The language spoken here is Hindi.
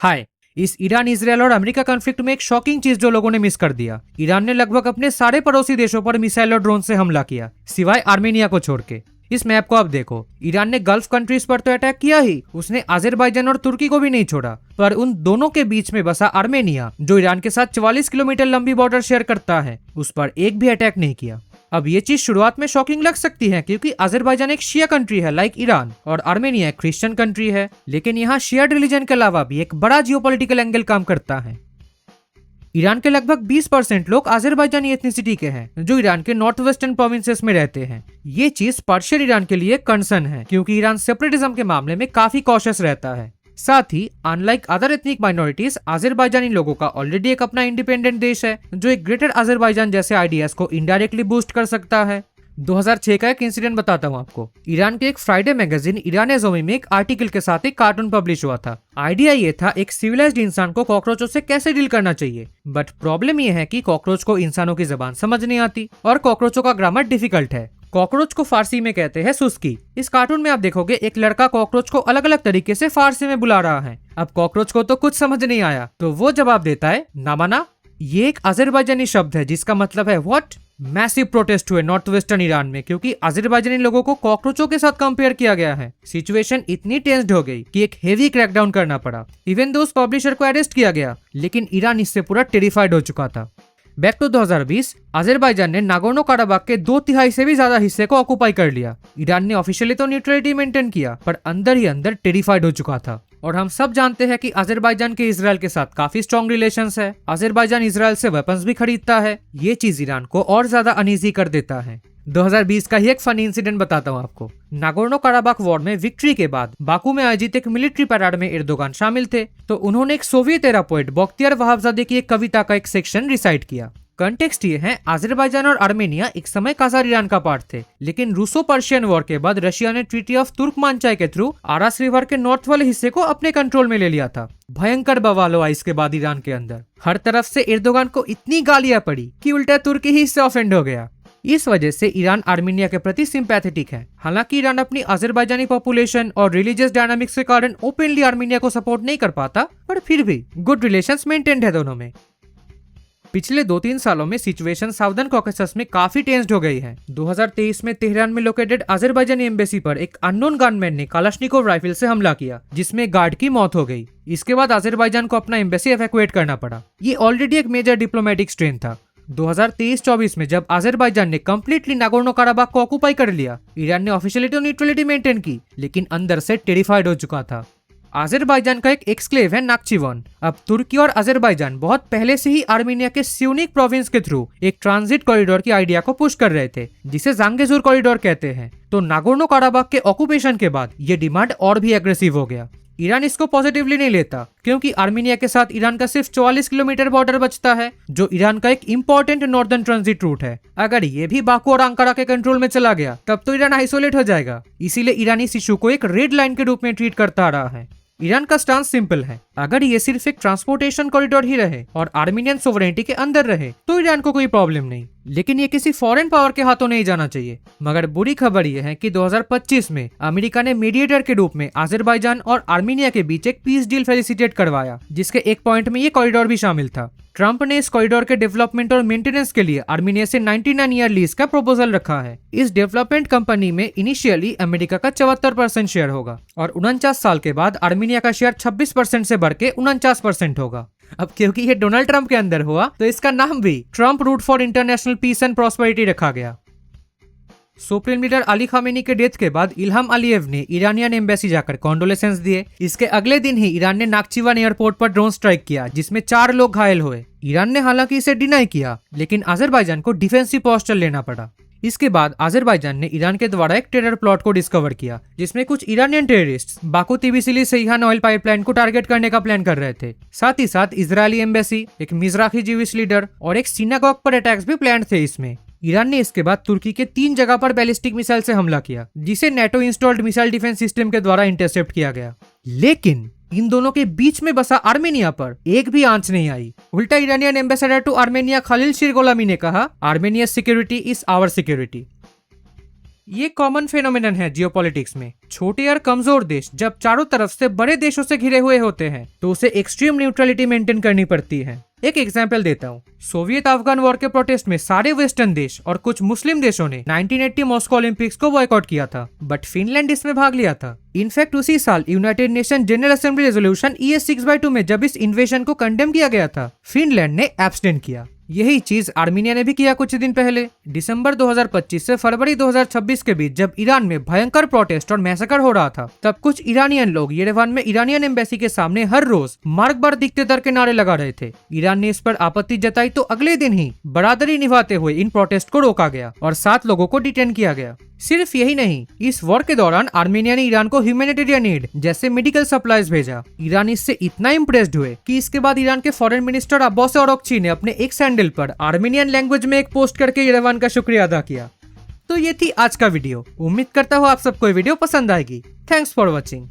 हाय। इस ईरान इजरायल और अमेरिका कॉन्फ्लिक्ट में एक शॉकिंग चीज जो लोगों ने मिस कर दिया, ईरान ने लगभग अपने सारे पड़ोसी देशों पर मिसाइल और ड्रोन से हमला किया, सिवाय आर्मेनिया को छोड़ के। इस मैप को आप देखो, ईरान ने गल्फ कंट्रीज पर तो अटैक किया ही, उसने अजरबैजान और तुर्की को भी नहीं छोड़ा, पर उन दोनों के बीच में बसा आर्मेनिया, जो ईरान के साथ 44 किलोमीटर लंबी बॉर्डर शेयर करता है, उस पर एक भी अटैक नहीं किया। अब ये चीज शुरुआत में शॉकिंग लग सकती है, क्योंकि अजरबैजान एक शिया कंट्री है लाइक ईरान, और आर्मेनिया एक क्रिश्चियन कंट्री है। लेकिन यहाँ शियाड रिलीजन के अलावा भी एक बड़ा जियोपॉलिटिकल एंगल काम करता है। ईरान के लगभग 20% लोग अजरबैजानी एथनिसिटी के हैं, जो ईरान के नॉर्थ वेस्टर्न प्रोविंसेस में रहते हैं। ये चीज पर्शियन ईरान के लिए कंसर्न है, क्योंकि ईरान सेपरेटिज्म के मामले में काफी कॉशियस रहता है। साथ ही unlike other ethnic minorities, Azerbaijani लोगों का ऑलरेडी एक अपना इंडिपेंडेंट देश है, जो एक ग्रेटर अजरबैजान जैसे आइडियाज को इनडायरेक्टली बूस्ट कर सकता है। 2006 का एक इंसिडेंट बताता हूँ आपको। ईरान के एक फ्राइडे मैगजीन ईरान-ए-ज़ोमी में एक आर्टिकल के साथ एक कार्टून पब्लिश हुआ था। आइडिया ये था एक सिविलाइज्ड इंसान को कॉकरोचों से कैसे डील करना चाहिए, बट प्रॉब्लम ये है कि कॉकरोच को इंसानों की जबान समझ नहीं आती और कॉकरोचों का ग्रामर डिफिकल्ट है। कॉकरोच को फारसी में कहते हैं सुस्की। इस कार्टून में आप देखोगे एक लड़का कॉकरोच को अलग अलग तरीके से फारसी में बुला रहा है। अब कॉकरोच को तो कुछ समझ नहीं आया, तो वो जवाब देता है नामाना। ये एक अजरबैजानी शब्द है जिसका मतलब है व्हाट। मैसिव प्रोटेस्ट हुए नॉर्थ वेस्टर्न ईरान में, क्योंकि अजरबैजानी लोगों को कॉकरोचों के साथ कंपेयर किया गया है। सिचुएशन इतनी टेंस्ड हो गई कि एक हेवी क्रैकडाउन करना पड़ा। इवन दो उस पब्लिशर को अरेस्ट किया गया, लेकिन ईरान इससे पूरा टेरिफाइड हो चुका था। बैक टू 2020, अजरबैजान ने नागोर्नो काराबाख के 2/3 से भी ज्यादा हिस्से को ऑक्युपाई कर लिया। ईरान ने ऑफिशियली तो न्यूट्रलिटी मेंटेन किया, पर अंदर ही अंदर टेरिफाइड हो चुका था। और हम सब जानते हैं कि अजरबैजान के इजराइल के साथ काफी स्ट्रॉन्ग रिलेशंस है। अजरबैजान इजराइल से वेपन्स भी खरीदता है। ये चीज ईरान को और ज्यादा अनईजी कर देता है। 2020 का ही एक फनी इंसिडेंट बताता हूँ आपको। नागोर्नो काराबाख वॉर में विक्ट्री के बाद बाकू में आयोजित एक मिलिट्री पैराड में एर्दोगान शामिल थे, तो उन्होंने एक सोवियत एरा पोएट बख्तियार वहाबजादे की एक कविता का एक सेक्शन रिसाइट किया। कंटेक्स्ट ये है, अजरबैजान और आर्मेनिया एक समय कजार ईरान का पार्ट थे, लेकिन रूसो पर्शियन वॉर के बाद रशिया ने ट्रीटी ऑफ तुर्कमानचाई के थ्रू आरास रिवर के नॉर्थ वाले हिस्से को अपने कंट्रोल में ले लिया था। भयंकर बवाल हुआ इसके बाद ईरान के अंदर। हर तरफ से एर्दोगान को इतनी गालियां पड़ी कि उल्टा तुर्की ही इससे ऑफेंड हो गया। इस वजह से ईरान आर्मेनिया के प्रति सिंपैथेटिक है। हालांकि ईरान अपनी अजरबैजानी पॉपुलेशन और रिलीजियस डायनामिक्स के कारण ओपनली आर्मेनिया को सपोर्ट नहीं कर पाता, पर फिर भी गुड रिलेशंस मेंटेन्ड है दोनों में। पिछले 2-3 सालों में सिचुएशन साउदर्न कॉकेसस में काफी टेंस्ड हो गई है। 2023 में तेहरान में लोकेटेड अजरबैजानी एम्बेसी पर एक अननोन गनमैन ने कालाश्निकोव राइफल से हमला किया, जिसमें गार्ड की मौत हो गई। इसके बाद अजरबैजान को अपना एम्बेसी एवैक्यूएट करना पड़ा। ये ऑलरेडी एक मेजर डिप्लोमेटिक स्ट्रेन था। 2023-24 में जब अजरबैजान ने कंप्लीटली नागोर्नो काराबाख को ऑक्युपाई कर लिया, ईरान ने ऑफिशियली तो न्यूट्रलिटी मेंटेन की, लेकिन अंदर से टेरिफाइड हो चुका था। अजरबैजान का एक एक्सक्लेव है नाक्चिवान। अब तुर्की और अजरबैजान बहुत पहले से ही आर्मेनिया के स्यूनिक प्रोविंस के थ्रू एक ट्रांजिट कॉरिडोर की आइडिया को पुश कर रहे थे, जिसे जांगेजुर कॉरिडोर कहते हैं। तो नागोर्नो काराबाख के ऑक्यूपेशन के बाद ये डिमांड और भी एग्रेसिव हो गया। ईरान इसको पॉजिटिवली नहीं लेता, क्योंकि आर्मेनिया के साथ ईरान का सिर्फ 44 किलोमीटर बॉर्डर बचता है, जो ईरान का एक इंपॉर्टेंट नॉर्दर्न ट्रांजिट रूट है। अगर ये भी बाकू और अंकारा के कंट्रोल में चला गया, तब तो ईरान आइसोलेट हो जाएगा। इसीलिए ईरान इस इशू को एक रेड लाइन के रूप में ट्रीट करता रहा है। ईरान का स्टांस सिंपल है, अगर ये सिर्फ एक ट्रांसपोर्टेशन कॉरिडोर ही रहे और आर्मेनियन सोवरेनिटी के अंदर रहे, तो ईरान को कोई प्रॉब्लम नहीं, लेकिन ये किसी फॉरेन पावर के हाथों नहीं जाना चाहिए। मगर बुरी खबर ये है कि 2025 में अमेरिका ने मीडिएटर के रूप में अजरबैजान और आर्मेनिया के बीच एक पीस डील फेलिसिटेट करवाया, जिसके एक पॉइंट में ये कॉरिडोर भी शामिल था। ट्रंप ने इस कॉरिडोर के डेवलपमेंट और मेंटेनेंस के लिए आर्मेनिया से 99 ईयर लीज का प्रपोजल रखा है। इस डेवलपमेंट कंपनी में इनिशियली अमेरिका का 74% शेयर होगा और 49 साल के बाद आर्मेनिया का शेयर 26% से बढ़ के 49% होगा। अब क्योंकि ये डोनाल्ड ट्रंप के अंदर हुआ, तो इसका नाम भी Trump route for international peace and prosperity रखा गया। सुप्रीम लीडर अली खामेनी के डेथ के बाद इल्हाम अलीयेव ने ईरानियन एम्बेसी जाकर कॉन्डोलेसेंस दिए। इसके अगले दिन ही ईरान ने नाक्चिवान एयरपोर्ट पर ड्रोन स्ट्राइक किया, जिसमें 4 लोग घायल हुए। ईरान ने हालांकि इसे डिनाई किया, लेकिन अजरबैजान को डिफेंसिव पोस्चर लेना पड़ा। इसके बाद अजरबैजान ने ईरान के द्वारा एक टेरर प्लॉट को डिस्कवर किया, जिसमें कुछ Iranian terrorist Baku Tbilisi Ceyhan oil pipeline को टारगेट करने का प्लान कर रहे थे। साथ ही साथ इजरायली एम्बेसी, एक मिजराखी जीविश लीडर और एक सिनागॉग पर अटैक्स भी प्लान थे इसमें। ईरान ने इसके बाद तुर्की के 3 जगह पर बैलिस्टिक मिसाइल से हमला किया, जिसे NATO installed missile defence system के द्वारा इंटरसेप्ट किया गया। लेकिन इन दोनों के बीच में बसा आर्मेनिया पर एक भी आंच नहीं आई। उल्टा Iranian ambassador to Armenia Khalil Shirgholami ने कहा, Armenia security is our security. ये कॉमन फेनोमेनन है जियोपॉलिटिक्स में। छोटे और कमजोर देश जब चारों तरफ से बड़े देशों से घिरे हुए होते हैं तो उसे एक्सट्रीम न्यूट्रलिटी मेंटेन करनी पड़ती है। एक एग्जाम्पल देता हूँ। सोवियत अफगान वॉर के प्रोटेस्ट में सारे वेस्टर्न देश और कुछ मुस्लिम देशों ने 1980 मॉस्को ओलंपिक्स को बॉयकॉट किया था, बट फिनलैंड इसमें भाग लिया था। इनफैक्ट उसी साल United nation general assembly resolution ES 6/2 में जब इस इन्वेजन को कंडेम किया गया था, फिनलैंड ने एब्सटेन किया। यही चीज आर्मीनिया ने भी किया कुछ दिन पहले। दिसंबर 2025 से फरवरी 2026 के बीच जब ईरान में भयंकर प्रोटेस्ट और मैसेकर हो रहा था, तब कुछ ईरानियन लोग येरेवान में ईरानियन एम्बेसी के सामने हर रोज मार्क बार डिक्टेटर के नारे लगा रहे थे। ईरान ने इस पर आपत्ति जताई तो अगले दिन ही बरादरी निभाते हुए इन प्रोटेस्ट को रोका गया और 7 लोगों को डिटेन किया गया। सिर्फ यही नहीं, इस वॉर के दौरान आर्मेनिया ने ईरान को ह्यूमैनिटेरियन एड जैसे मेडिकल सप्लाईज भेजा। ईरान इससे इतना इम्प्रेस्ड हुए कि इसके बाद ईरान के फॉरेन मिनिस्टर अब्बास अरागची ने अपने एक सैंडल पर आर्मेनियन लैंग्वेज में एक पोस्ट करके येरेवान का शुक्रिया अदा किया। तो ये थी आज का वीडियो। उम्मीद करता हूँ आप सबको ये वीडियो पसंद आएगी। Thanks for watching.